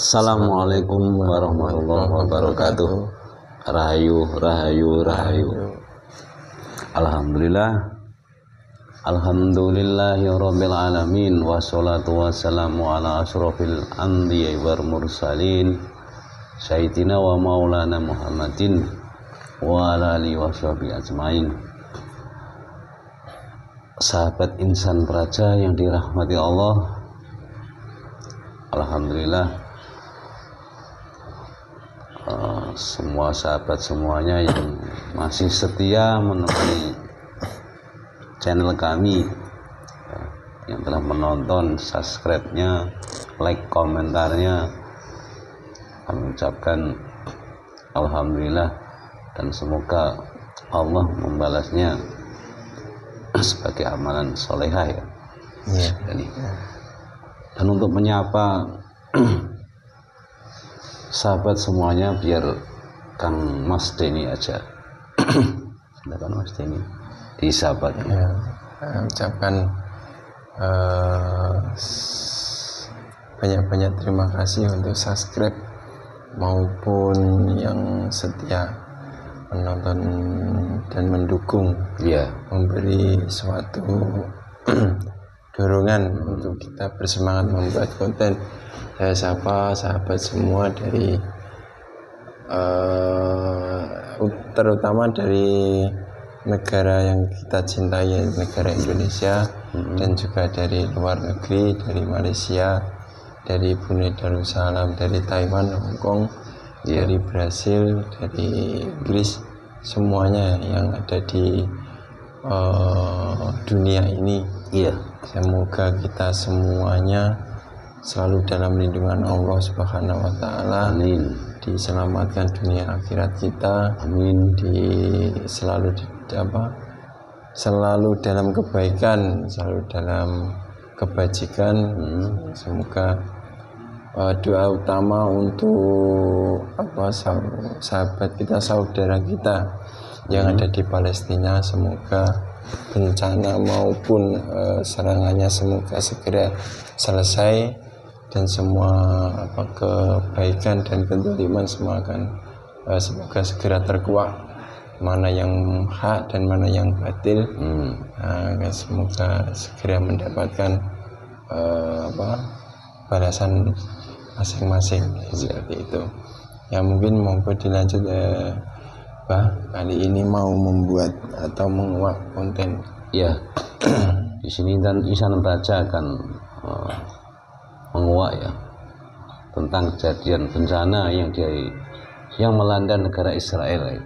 Assalamualaikum warahmatullahi wabarakatuh. Rahayu, rahayu, rahayu. Alhamdulillah. Alhamdulillahirabbil alamin wassalatu wassalamu ala asrofil anbiya'i wal mursalin sayyidina wa maulana Muhammadin wa ala alihi washabihi ajmain. Sahabat insan praja yang dirahmati Allah, alhamdulillah semua sahabat semuanya yang masih setia menemani channel kami, yang telah menonton, subscribe-nya, like, komentarnya, kami ucapkan alhamdulillah dan semoga Allah membalasnya sebagai amalan solehah ya. Dan untuk menyapa sahabat semuanya, biar Kang Mas Denny aja. Silakan Mas Denny di sahabat ya, ucapkan banyak-banyak terima kasih untuk subscribe maupun yang setia menonton dan mendukung, memberi suatu dorongan untuk kita bersemangat membuat konten. Saya sapa sahabat semua dari terutama dari negara yang kita cintai, negara Indonesia, dan juga dari luar negeri, dari Malaysia, dari Brunei Darussalam, dari Taiwan, Hong Kong, dari Brasil, dari Inggris, semuanya yang ada di dunia ini. Semoga kita semuanya selalu dalam lindungan Allah Subhanahu wa taala. Amin. Diselamatkan dunia akhirat kita. Amin. Selalu dalam kebaikan, selalu dalam kebajikan. Semoga doa utama untuk sahabat kita, saudara kita yang ada di Palestina, semoga bencana maupun serangannya semoga segera selesai, dan semua kebaikan dan kedoliman semua akan semoga segera terkuak, mana yang hak dan mana yang batil. Semoga segera mendapatkan balasan masing-masing seperti itu. Ya, mungkin monggo dilanjut kali ini mau membuat atau menguak konten. Di sini dan insan praja akan menguak tentang kejadian bencana yang melanda negara Israel.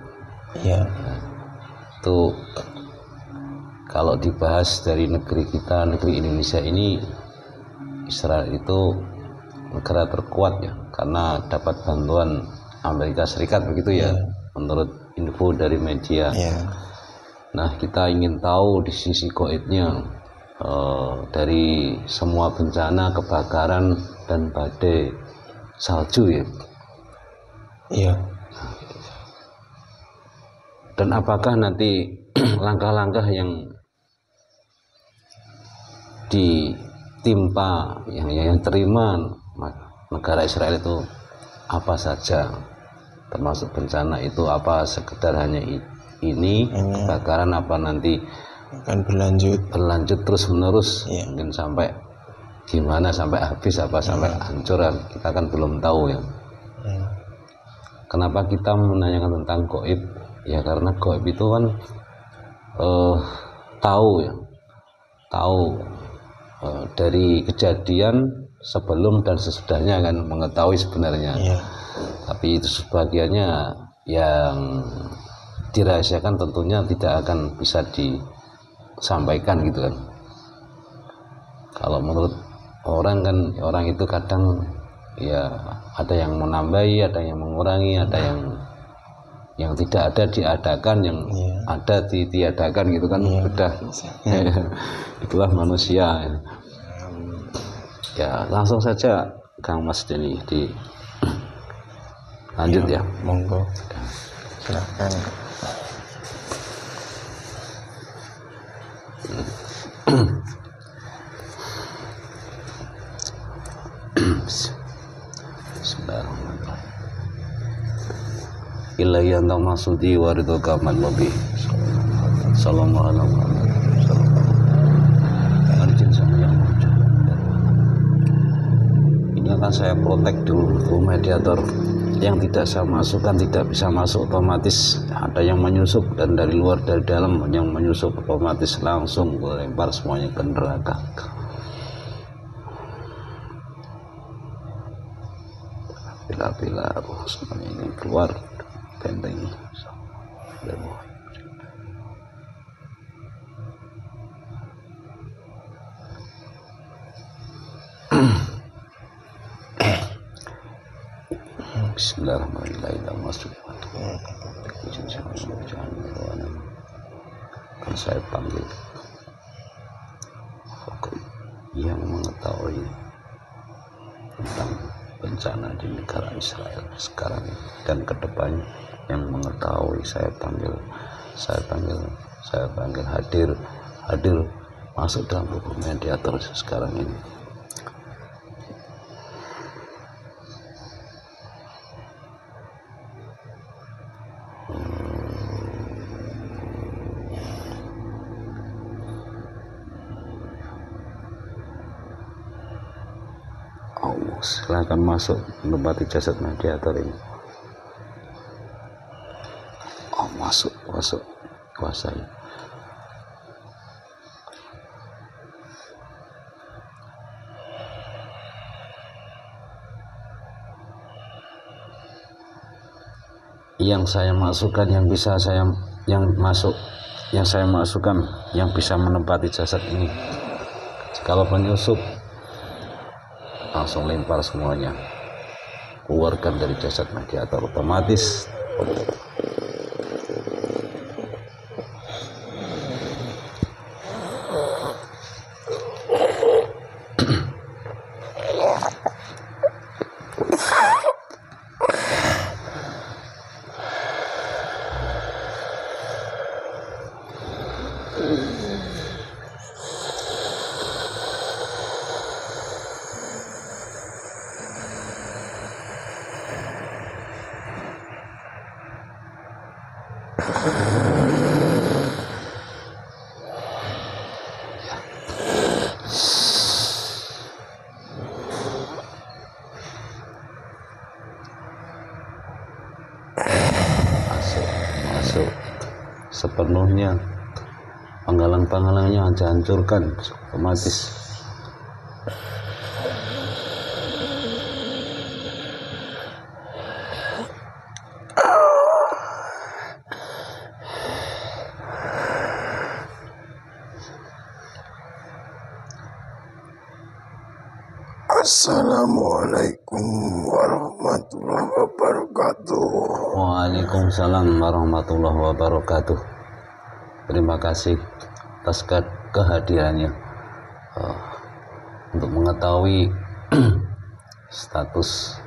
Itu kalau dibahas dari negeri kita, negeri Indonesia ini, Israel itu negara terkuat karena dapat bantuan Amerika Serikat begitu menurut info dari media. Nah, kita ingin tahu di sisi goibnya dari semua bencana, kebakaran dan badai salju Dan apakah nanti langkah-langkah yang ditimpa, yang terima negara Israel itu apa saja, termasuk bencana itu apa, sekedar hanya ini kebakaran, apa nanti akan berlanjut terus menerus, mungkin sampai gimana, sampai habis apa, sampai hancur, kita kan belum tahu Kenapa kita menanyakan tentang gaib? Karena gaib itu kan tahu dari kejadian sebelum dan sesudahnya, kan mengetahui sebenarnya. Tapi itu sebagiannya yang dirahasiakan tentunya tidak akan bisa disampaikan gitu kan. Kalau menurut orang itu kadang ada yang menambahi, ada yang mengurangi, ada yang tidak ada diadakan, yang ada ditiadakan gitu kan. Sudah itulah manusia. Langsung saja Kang Mas Denny lanjut monggo silakan. Bismillahirrahmanirrahim. Ilahi anta masudi wa ridhoka matlubi. Sallallahu alaihi wasallam. Arjin sama yang muncul. Ini akan saya protek dulu mediator yang tidak saya masukkan tidak bisa masuk otomatis, ada yang menyusup, dan dari luar dari dalam yang menyusup otomatis langsung melempar semuanya ke neraka. Bila semuanya ini keluar benteng. Bismillahirrahmanirrahim. Kan saya panggil yang mengetahui tentang bencana di negara Israel sekarang dan kedepannya, yang mengetahui saya panggil hadir masuk dalam buku mediator sekarang ini. Silahkan masuk menempati jasad mediator ini. Masuk kuasai. Yang saya masukkan, yang saya masukkan, yang bisa menempati jasad ini. Kalau penyusup langsung lempar semuanya, keluarkan dari jasad mediator otomatis. Masuk sepenuhnya, penghalang-penghalangnya hancurkan otomatis. Assalamualaikum warahmatullahi wabarakatuh. Waalaikumsalam warahmatullahi wabarakatuh. Terima kasih atas kehadirannya untuk mengetahui status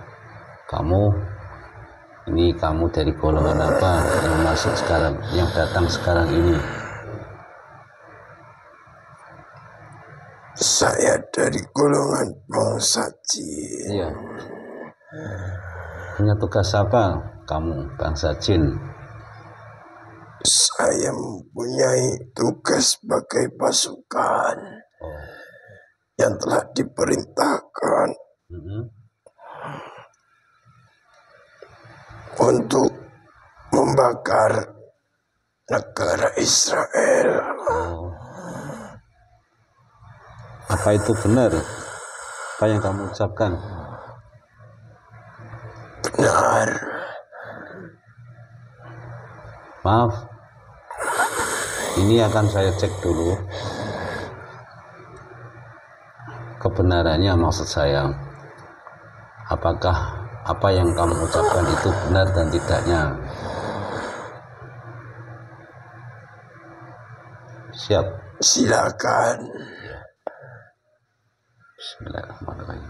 kamu. Ini kamu dari golongan apa yang masuk sekarang, yang datang sekarang ini? Saya dari golongan bangsa jin. Iya. Punya tugas apa kamu, bangsa jin? Saya mempunyai tugas sebagai pasukan yang telah diperintahkan untuk membakar negara Israel. Apa itu benar? Apa yang kamu ucapkan? Benar. Maaf, ini akan saya cek dulu kebenarannya. Maksud saya, apakah apa yang kamu ucapkan itu benar dan tidaknya? Siap. Silakan. Bismillahirrahmanirrahim.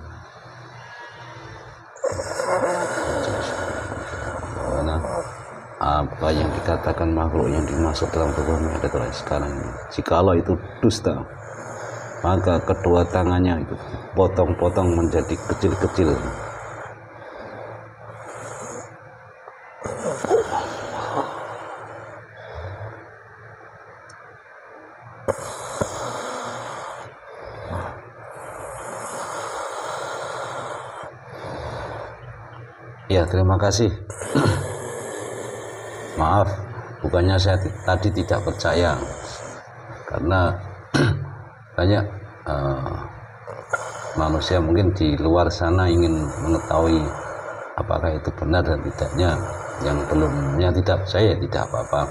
Apa yang dikatakan makhluk yang dimaksud dalam tubuh mediator sekarang ini, jikalau itu dusta, maka kedua tangannya itu potong-potong menjadi kecil-kecil, Ya, terima kasih. Maaf, bukannya saya tadi tidak percaya, karena banyak manusia mungkin di luar sana ingin mengetahui apakah itu benar dan tidaknya. Yang belumnya tidak percaya, tidak apa-apa.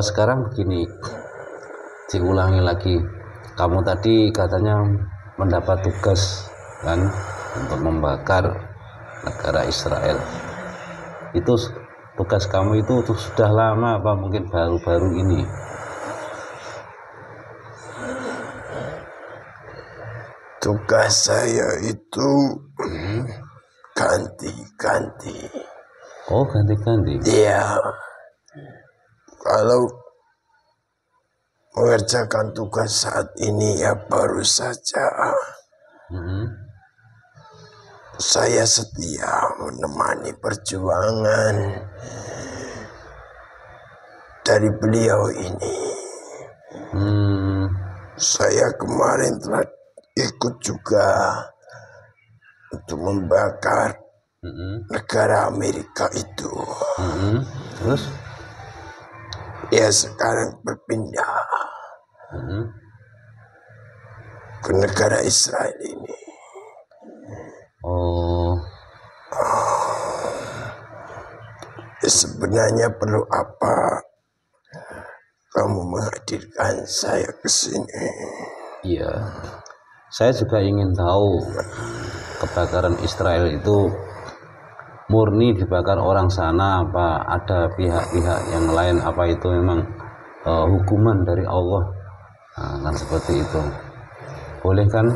Sekarang begini, diulangi lagi. Kamu tadi katanya mendapat tugas kan untuk membakar negara Israel. Itu tugas kamu itu sudah lama apa mungkin baru-baru ini? Tugas saya itu ganti-ganti. Oh, ganti-ganti. Iya. Kalau mengerjakan tugas saat ini ya baru saja. Saya setia menemani perjuangan dari beliau ini. Saya kemarin telah ikut juga untuk membakar negara Amerika itu. Terus? Ya sekarang berpindah ke negara Israel ini. Oh. Ya, sebenarnya perlu apa kamu menghadirkan saya ke sini? Iya. Saya juga ingin tahu kebakaran Israel itu murni dibakar orang sana apa ada pihak-pihak yang lain, apa itu memang hukuman dari Allah? Kan seperti itu. Boleh kan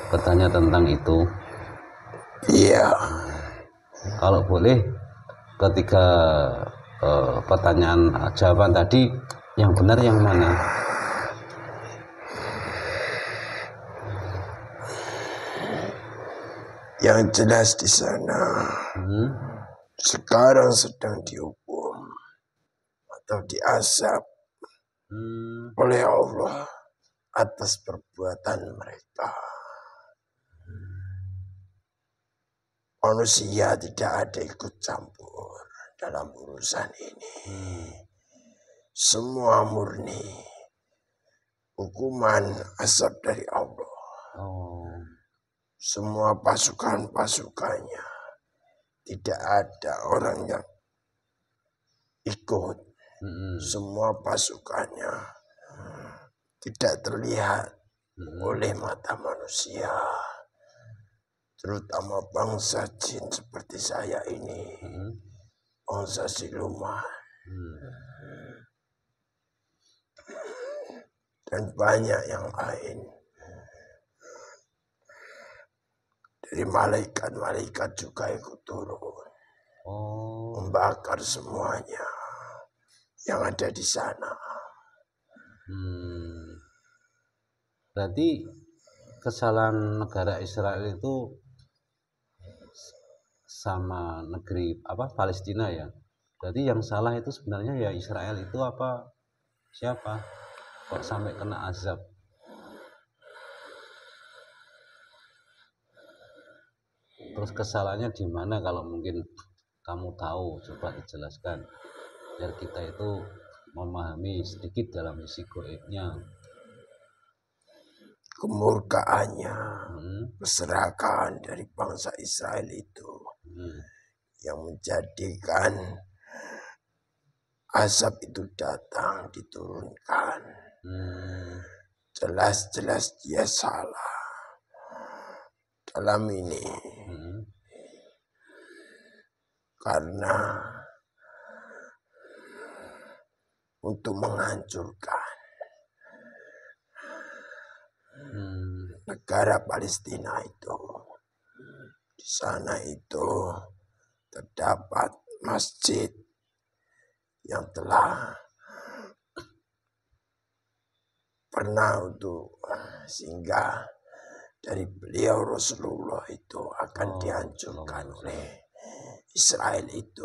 bertanya tentang itu? Iya. Kalau boleh, ketika pertanyaan jawaban tadi yang benar yang mana? Yang jelas di sana sekarang sedang dihukum atau diazab oleh Allah atas perbuatan mereka. Manusia tidak ada ikut campur dalam urusan ini. Semua murni hukuman azab dari Allah. Semua pasukan-pasukannya, tidak ada orang yang ikut. Semua pasukannya tidak terlihat oleh mata manusia, terutama bangsa jin seperti saya ini, bangsa siluman, dan banyak yang lain. Dari malaikat-malaikat juga ikut turun, membakar semuanya yang ada di sana. Berarti kesalahan negara Israel itu sama negeri Palestina ya. Berarti yang salah itu sebenarnya ya Israel itu apa siapa? Kok sampai kena azab? Terus kesalahannya di mana kalau mungkin kamu tahu, coba dijelaskan biar kita itu memahami sedikit dalam isi goibnya. Kemurkaannya, keserakahan dari bangsa Israel itu yang menjadikan azab itu datang, diturunkan. Jelas-jelas dia salah dalam ini. Karena untuk menghancurkan negara Palestina itu, di sana itu terdapat masjid yang telah pernah untuk singgah dari beliau Rasulullah itu akan dihancurkan oleh Israel itu.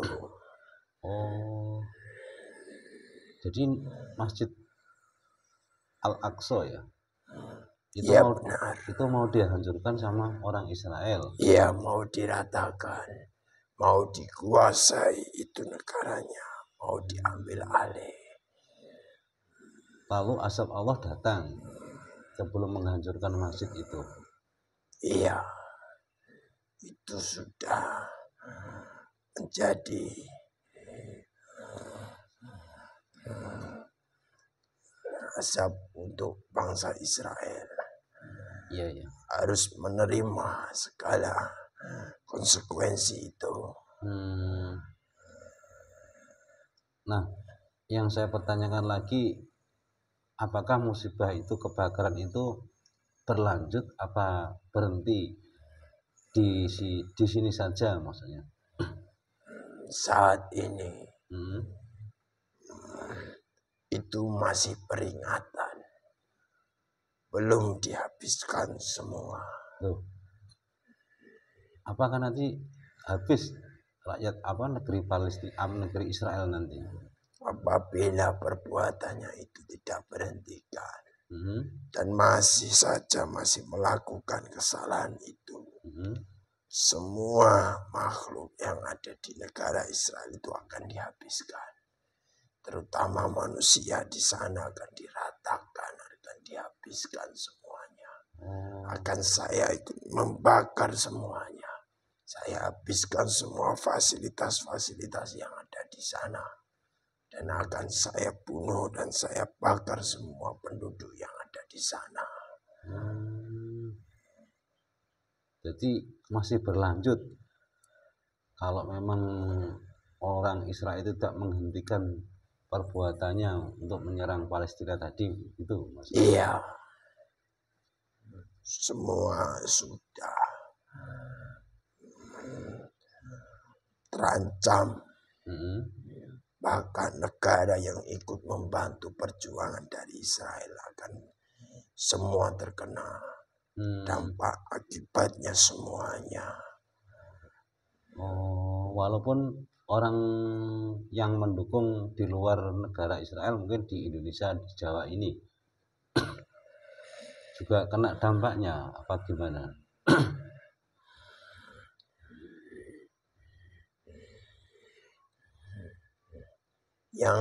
Oh, jadi Masjid Al-Aqsa ya? Ya benar. Itu mau dihancurkan sama orang Israel. Ya mau diratakan, mau dikuasai itu negaranya, mau diambil alih. Lalu azab Allah datang sebelum menghancurkan masjid itu. Iya, itu sudah menjadi azab untuk bangsa Israel. Iya. Harus menerima segala konsekuensi itu. Nah, yang saya pertanyakan lagi, apakah musibah itu, kebakaran itu berlanjut apa berhenti di sini saja maksudnya? Saat ini itu masih peringatan, belum dihabiskan semua. Loh, apakah nanti habis rakyat negeri Palestina, negeri Israel nanti? Apabila perbuatannya itu tidak berhentikan dan masih melakukan kesalahan itu, semua makhluk yang ada di negara Israel itu akan dihabiskan. Terutama manusia di sana akan diratakan, akan dihabiskan semuanya. Akan saya ikut membakar semuanya. Saya habiskan semua fasilitas-fasilitas yang ada di sana. Dan akan saya bunuh dan saya bakar semua penduduk yang ada di sana. Jadi masih berlanjut. Kalau memang orang Israel itu tidak menghentikan perbuatannya untuk menyerang Palestina tadi, itu maksudnya. Iya, semua sudah terancam. Bahkan negara yang ikut membantu perjuangan dari Israel akan semua terkena dampak akibatnya semuanya. Oh, walaupun orang yang mendukung di luar negara Israel, mungkin di Indonesia, di Jawa ini juga kena dampaknya, apa gimana? Yang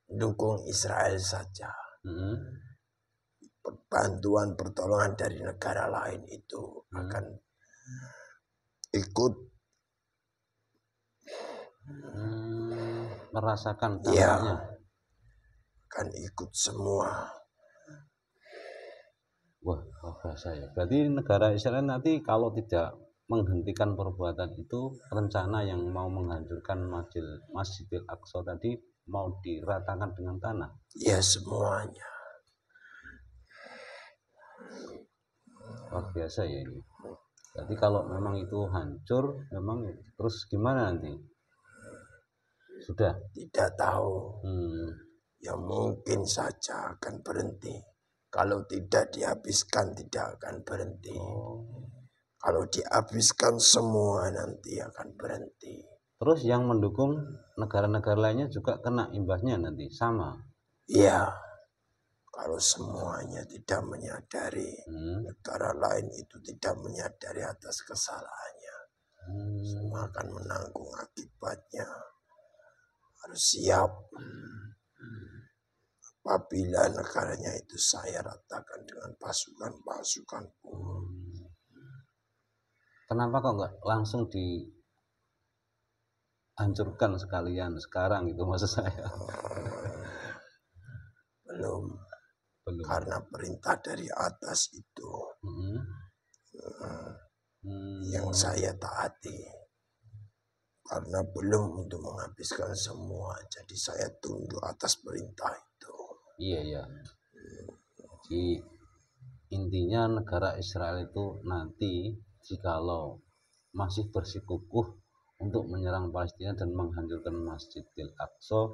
mendukung Israel saja. Bantuan pertolongan dari negara lain itu akan ikut merasakan dampaknya. Ya, akan ikut semua. Wah, bahasa ya. Berarti negara Israel nanti kalau tidak menghentikan perbuatan itu, rencana yang mau menghancurkan Masjidil Aqsa tadi mau diratakan dengan tanah. Ya, semuanya. Luar biasa ya ini. Jadi kalau memang itu hancur, memang terus gimana nanti? Sudah? Tidak tahu. Ya mungkin saja akan berhenti. Kalau tidak dihabiskan tidak akan berhenti. Kalau dihabiskan semua nanti akan berhenti. Terus yang mendukung negara-negara lainnya juga kena imbasnya nanti, sama? Iya. Kalau semuanya tidak menyadari, negara lain itu tidak menyadari atas kesalahannya. Semua akan menanggung akibatnya. Harus siap. Apabila negaranya itu saya ratakan dengan pasukan-pasukan. Kenapa kok nggak langsung dihancurkan sekalian sekarang gitu maksud saya? Belum. Karena perintah dari atas itu yang saya taati. Karena belum untuk menghabiskan semua. Jadi saya tunduk atas perintah itu. Iya. Jadi intinya negara Israel itu nanti jikalau masih bersikukuh untuk menyerang Palestina dan menghancurkan Masjidil Aqsa,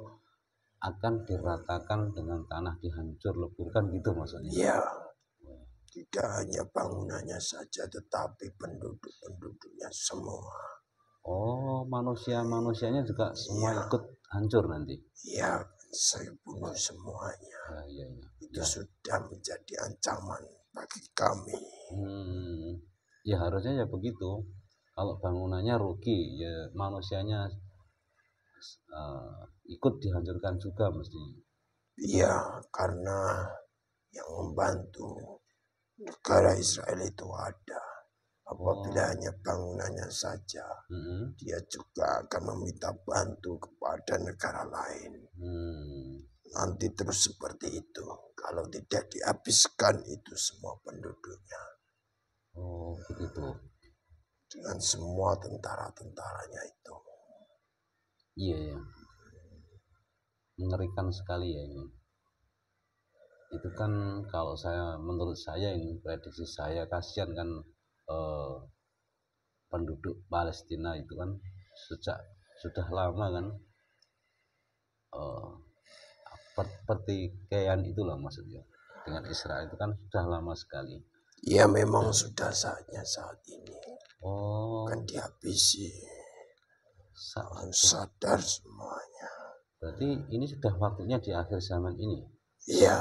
akan diratakan dengan tanah, dihancur leburkan gitu maksudnya. Iya. Tidak hanya bangunannya saja tetapi penduduk-penduduknya semua. Oh, Oh, manusianya juga semua ikut hancur nanti. Ya, saya bunuh semuanya. Iya. Itu sudah menjadi ancaman bagi kami. Ya harusnya ya begitu. Kalau bangunannya rugi, ya manusianya ikut dihancurkan juga mestinya. Iya, karena yang membantu negara Israel itu ada. Apabila hanya bangunannya saja, dia juga akan meminta bantu kepada negara lain. Nanti terus seperti itu. Kalau tidak dihabiskan itu semua penduduknya. Oh, begitu. Dengan semua tentara-tentaranya itu. Iya. Mengerikan sekali ya ini. Itu kan kalau menurut saya ini prediksi saya, kasihan kan penduduk Palestina itu kan sudah lama kan pertikaian itulah maksudnya dengan Israel itu kan sudah lama sekali. Ya memang sudah saatnya saat ini. Oh, akan dihabisi. Harus sadar semuanya. Berarti ini sudah waktunya di akhir zaman ini. Iya.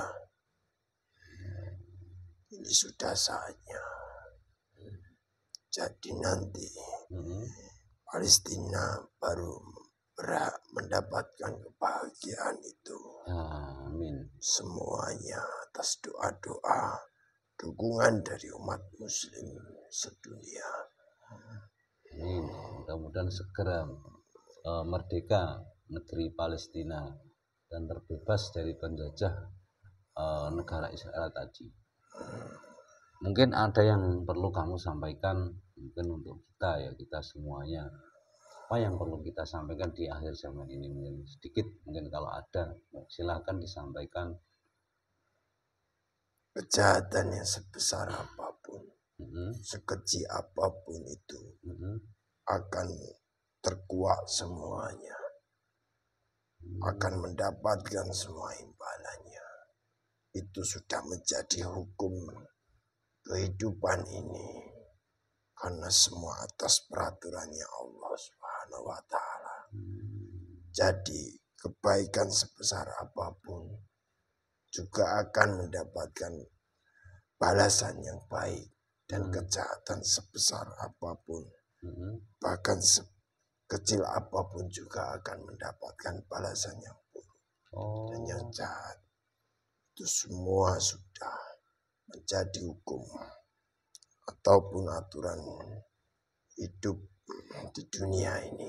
Ini sudah saatnya. Jadi nanti Palestina baru berhak mendapatkan kebahagiaan itu. Amin. Semuanya atas doa-doa, dukungan dari umat muslim sedunia. Amin. Mudah-mudahan segera merdeka negeri Palestina dan terbebas dari penjajah negara Israel tadi. Mungkin ada yang perlu kamu sampaikan mungkin untuk kita semuanya. Apa yang perlu kita sampaikan di akhir zaman ini, mungkin sedikit, mungkin kalau ada silahkan disampaikan. Kejahatan yang sebesar apapun, sekecil apapun itu akan terkuak semuanya, akan mendapatkan semua imbalannya. Itu sudah menjadi hukum kehidupan ini, karena semua atas peraturannya Allah Subhanahu wa Ta'ala. Jadi kebaikan sebesar apapun juga akan mendapatkan balasan yang baik, dan kejahatan sebesar apapun bahkan sekecil apapun juga akan mendapatkan balasan yang buruk dan yang jahat. Itu semua sudah menjadi hukum ataupun aturan hidup di dunia ini.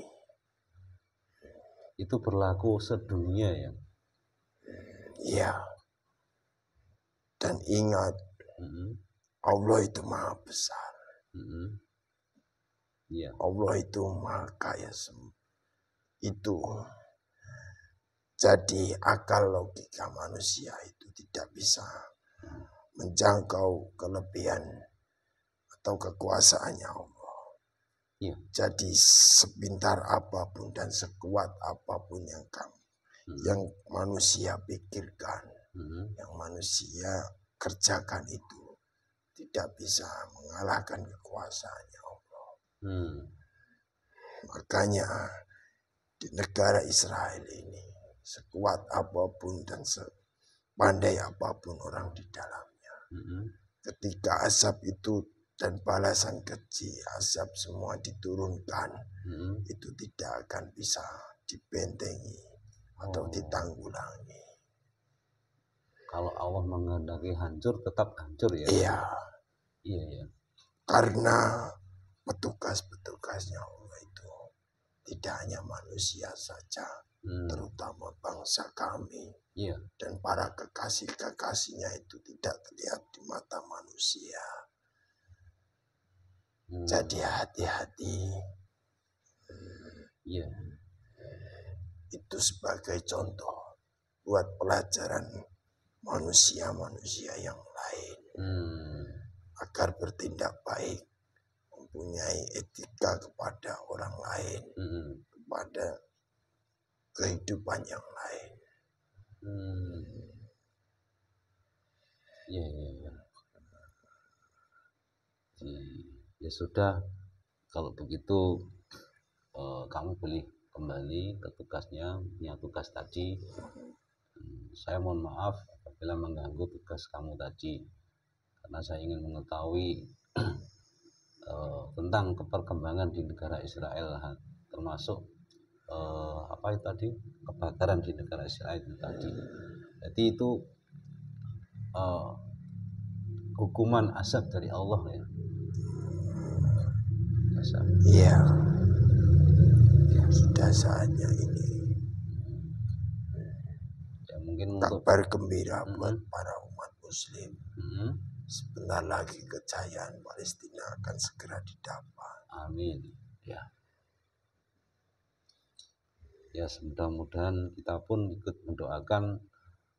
Itu berlaku sedunia ya? Ya. Dan ingat, Allah itu maha besar. Allah itu maha kaya. Itu jadi akal logika manusia itu tidak bisa menjangkau kelebihan atau kekuasaannya Allah. Jadi sepintar apapun dan sekuat apapun yang manusia pikirkan, yang manusia kerjakan itu tidak bisa mengalahkan kekuasaannya Allah. Makanya di negara Israel ini, sekuat apapun dan sepandai apapun orang di dalamnya, ketika azab itu dan balasan keji azab semua diturunkan, itu tidak akan bisa dibentengi atau ditanggulangi. Kalau Allah menghendaki hancur, tetap hancur ya? Iya. Karena petugas-petugasnya Allah itu tidak hanya manusia saja, terutama bangsa kami dan para kekasih-kekasihnya itu tidak terlihat di mata manusia. Jadi hati-hati. Itu sebagai contoh buat pelajaran manusia-manusia yang lain, agar bertindak baik, mempunyai etika kepada orang lain, kepada kehidupan yang lain. Ya sudah, kalau begitu kamu boleh kembali ke tugasnya, punya tugas tadi. Saya mohon maaf apabila mengganggu tugas kamu tadi, karena saya ingin mengetahui tentang perkembangan di negara Israel, termasuk apa itu tadi, kebakaran di negara Israel itu tadi. Jadi itu hukuman azab dari Allah ya. Iya, sudah saatnya ini Ya mungkin untuk kabar gembira buat para umat muslim. Hmm, Sebentar lagi kejayaan Palestina akan segera didapat. amin. Ya mudah-mudahan kita pun ikut mendoakan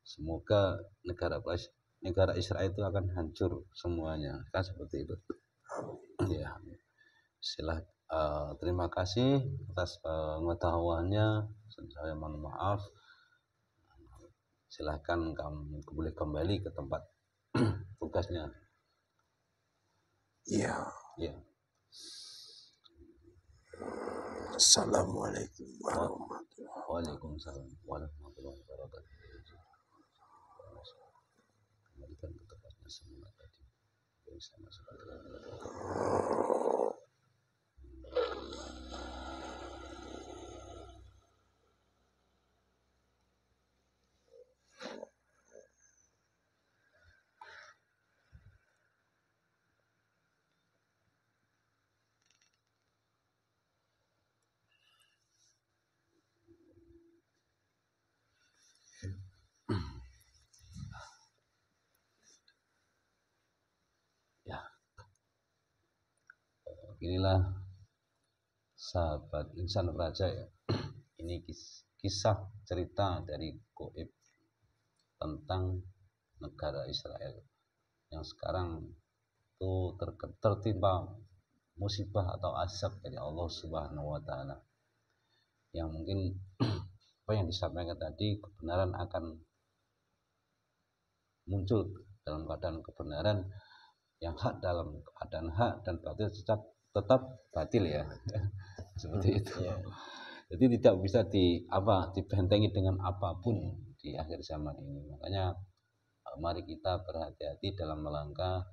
semoga negara Israel itu akan hancur semuanya, kan seperti itu. Ya, terima kasih atas pengetahuannya. Saya mohon maaf. Silahkan kamu boleh kembali ke tempat tugasnya. Iya. Ya. Assalamualaikum warahmatullahi wabarakatuh. Waalaikumsalam warahmatullahi wabarakatuh. Kembalikan ke tempatnya semula tadi. Sama ya. Inilah sahabat insan raja ya. Ini kisah cerita dari Goib tentang negara Israel yang sekarang itu tertimpa musibah atau azab dari Allah Subhanahu wa taala. Yang mungkin apa yang disampaikan tadi, kebenaran akan muncul dalam keadaan kebenaran, yang hak dalam keadaan hak, dan batil tetap batil ya. Seperti itu. Jadi tidak bisa dibentengi dengan apapun di akhir zaman ini. Makanya mari kita berhati-hati dalam melangkah,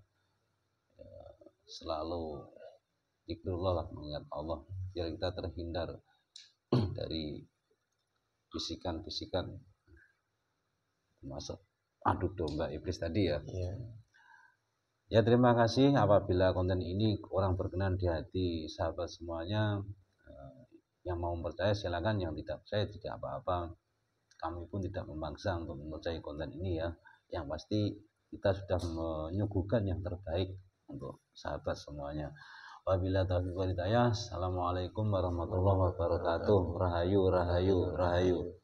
selalu zikrullah, mengingat Allah, biar kita terhindar dari bisikan-bisikan termasuk adu domba iblis tadi ya. Ya, terima kasih. Apabila konten ini kurang berkenan di hati sahabat semuanya, yang mau percaya silakan, yang tidak percaya tidak apa-apa. Kami pun tidak memaksa untuk mempercayai konten ini ya. Yang pasti kita sudah menyuguhkan yang terbaik untuk sahabat semuanya. Wabillahi taufiq wal hidayah. Assalamualaikum warahmatullahi wabarakatuh. Rahayu, rahayu, rahayu.